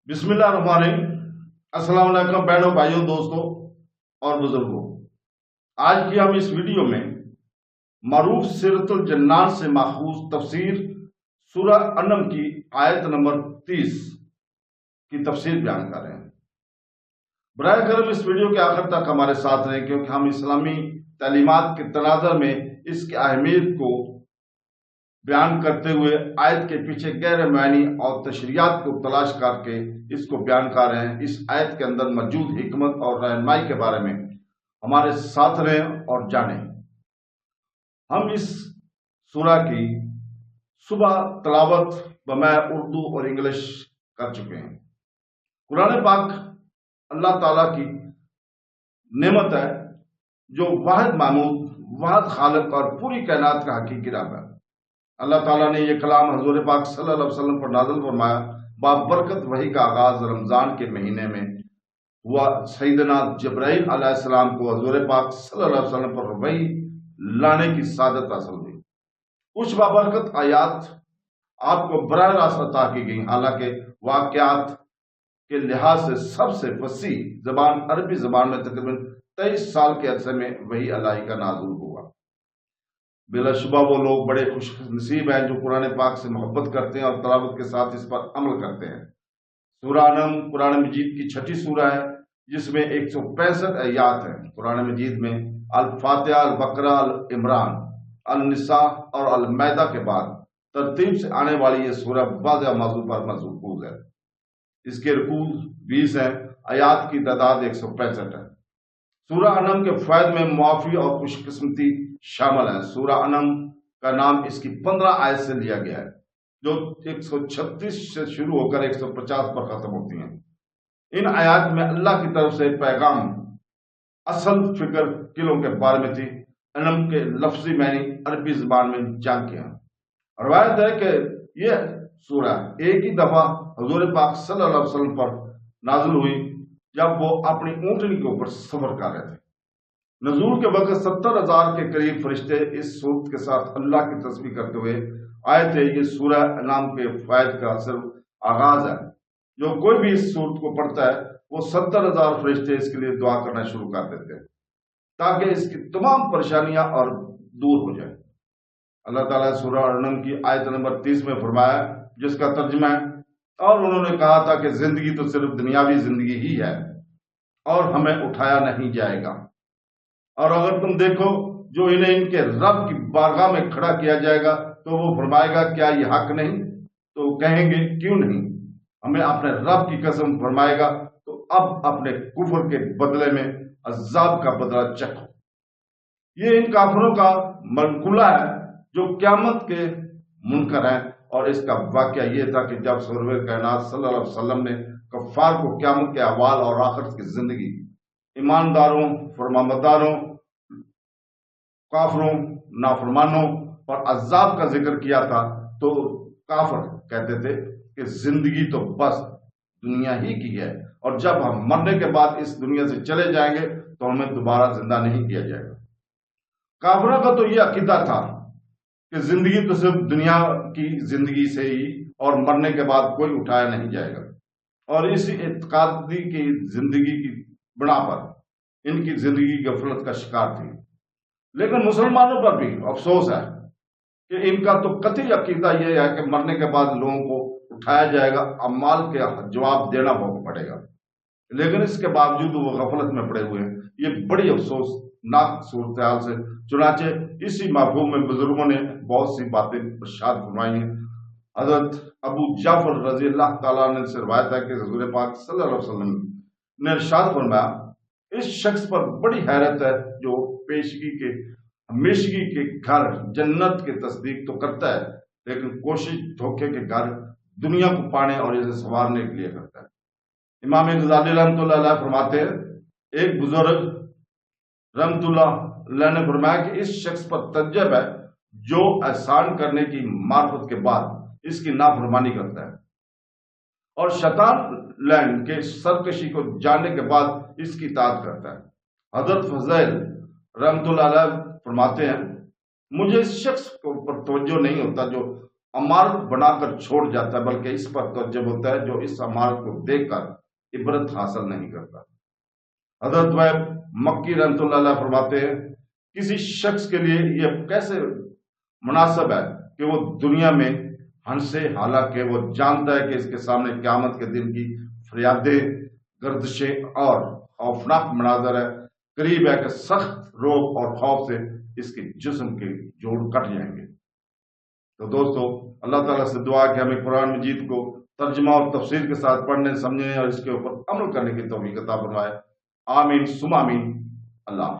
बिस्मिल्लाहिर्रहमानिर्रहीम। अस्सलाम वालेकुम बहनों, भाइयों, दोस्तों और बुजुर्गों। आज की हम इस वीडियो में मरूफ सीरतुल जन्नान से माखूज तफसीर सूरह अनम की आयत नंबर 30 की तफसीर बयान कर रहे हैं। बराए करम इस वीडियो के आखिर तक हमारे साथ रहें, क्योंकि हम इस्लामी तालीमात के तनाज़ुर में इसकी अहमियत को बयान करते हुए आयत के पीछे गहरे मायनी और तशरीयात को तलाश करके इसको बयान कर रहे हैं। इस आयत के अंदर मौजूद हिकमत और रहनुमाई के बारे में हमारे साथ रहें और जानें। हम इस सूरा की सुबह तलावत मैं उर्दू और इंग्लिश कर चुके हैं। कुरान पाक अल्लाह ताला की नेमत है, जो वाहिद मामूद, वाहिद खालिक और पूरी कायनात का हकीकी रब है। अल्लाह ताला ने यह कलाम हजूर पाक सल्लल्लाहु अलैहि वसल्लम पर नाज़िल फरमाया। बाबरकत वही का आगाज रमजान के महीने में हुआ। सैयदना जिब्राइल अलैहिस्सलाम को हजूर पाक सल्लल्लाहु अलैहि वसल्लम पर वही लाने की सादत हासिल हुई। कुछ बाबरकत आयात आपको बराह रास्त अता की गई। हालांकि वाक़यात के लिहाज से सबसे वसी जबान अरबी जबान में तकरीबन 23 साल के अरसे में वही अल्लाह का नाज़िल हुआ। बिलाशुबा वो लोग बड़े खुश नसीब हैं जो कुरान पाक से मोहब्बत करते हैं और तलावत के साथ इस पर अमल करते हैं। सूरह अनम कुरान मजीद की छठी सूरह है, जिसमें 165 आयात हैं। कुरान मजीद में अल फातिहा, अल बकरा, अल इमरान, अल निसा और अल मैदा के बाद तरतीब से आने वाली यह सूरह वाज़ेह मौज़ू पर मरकूज़ है। इसके रुकू 20 हैं, आयात की तादाद 165 है। सूरह अनम के फ़ैद में मुआफ़ी और खुशकिस्मती शामिल है। सूरह अनम का नाम इसकी 15 आयत से लिया गया है, जो 136 से शुरू होकर 150 पर खत्म होती हैं। इन आयत में अल्लाह की तरफ से पैगाम असल फिक्र किलों के बारे में थी। अनम के लफ्जी मैनी अरबी जबान में जांकियां। रवायत है कि यह सूरह एक ही दफा हुजूर पाक सल्लल्लाहु अलैहि वसल्लम पर नाजिल हुई, जब वो अपनी ऊंटनी के ऊपर सफर कर रहे थे। नजूल के वक्त 70,000 के करीब फरिश्ते इस सूरत के साथ अल्लाह की तस्बीह करते हुए आए थे। ये सूरह अनाम के फायद का सिर्फ आगाज है। जो कोई भी इस सूरत को पढ़ता है वो 70,000 फरिश्ते इसके लिए दुआ करना शुरू कर देते हैं, ताकि इसकी तमाम परेशानियां और दूर हो जाए। अल्लाह ताला सूरह अनम की आयत नंबर 30 में फरमाया, जिसका तर्जुमा है, और उन्होंने कहा था कि जिंदगी तो सिर्फ दुनियावी जिंदगी ही है और हमें उठाया नहीं जाएगा। और अगर तुम देखो जो इन्हें इनके रब की बारगाह में खड़ा किया जाएगा तो वो फरमाएगा, क्या ये हक नहीं? तो कहेंगे, क्यों नहीं? हमें अपने रब की कसम फरमाएगा, तो अब अपने कुफर के बदले में अजाब का बदला चखो। ये इन काफिरों का मनकुला है जो क्यामत के मुनकर हैं। और इसका वाकया ये था कि जब सरवर कायनात सल्लल्लाहु अलैहि वसल्लम ने कफ्फार को क्यामत के अहवाल और आखिरत की जिंदगी, ईमानदारों, फरमाबरदारों, काफरों, नाफरमानों और अजाब का जिक्र किया था, तो काफर कहते थे कि जिंदगी तो बस दुनिया ही की है, और जब हम मरने के बाद इस दुनिया से चले जाएंगे तो हमें दोबारा जिंदा नहीं किया जाएगा। काफरों का तो यह अकीदा था कि जिंदगी तो सिर्फ दुनिया की जिंदगी से ही, और मरने के बाद कोई उठाया नहीं जाएगा। और इसी इत्कादी की जिंदगी की बिना पर इनकी जिंदगी गफलत का शिकार थी। लेकिन मुसलमानों पर भी अफसोस है कि इनका तो कतई अकीदा यह है कि मरने के बाद लोगों को उठाया जाएगा, अमाल के जवाब देना पड़ेगा। लेकिन इसके बावजूद वो गफलत में पड़े हुए हैं। ये बड़ी अफसोसनाक सूरत हाल से, चुनाचे इसी मफहूम में बुजुर्गों ने बहुत सी बातें इरशाद फरमाई हैं। हजरत अबू जाफर रजी अल्लाह ताला ने से रवायत है कि हुजूर पाक सल्लल्लाहु अलैहि वसल्लम ने इरशाद फरमाया, इस शख्स पर बड़ी हैरत है जो पेशगी के हमेशगी के घर जन्नत की तस्दीक तो करता है, लेकिन कोशिश धोखे के घर दुनिया को पाने और इसे संवारने के लिए करता है। इमाम गजाली रहमतुल्लाह अलैह फरमाते हैं, एक बुजुर्ग रहमतुल्लाह अलैह ने फरमाया कि इस शख्स पर तज्जब है जो एहसान करने की मार्फत के बाद इसकी नाफरमानी करता है, और शैतान लैंड के सरकशी को जानने के बाद इसकी इताअत करता है। हजरत फज़ैल रहमतुल्लाह अलैह फरमाते हैं, मुझे इस शख्स को पर तवज्जो नहीं होता जो इमारत बनाकर छोड़ जाता है, बल्कि इस पर तवज्जो होता है जो इस इमारत को देखकर इबरत हासिल नहीं करता। हजरत वैब मक्की रहमतुल्लाह अलैह फरमाते हैं, किसी शख्स के लिए यह कैसे मुनासिब है कि वो दुनिया में हंसे, हालांकि वो जानता है कि इसके सामने क़यामत के दिन की फरियादें, गर्दिशें और खौफनाक मनाजर है। करीब है कि सख्त रोब और खौफ से इसके जिस्म के जोड़ कट जाएंगे। तो दोस्तों, अल्लाह ताला से दुआ कि हमें कुरान मजीद को तर्जुमा और तफसीर के साथ पढ़ने, समझने और इसके ऊपर अमल करने की तौफीक अता फरमाए। आमीन सुम आमीन। अल्लाह।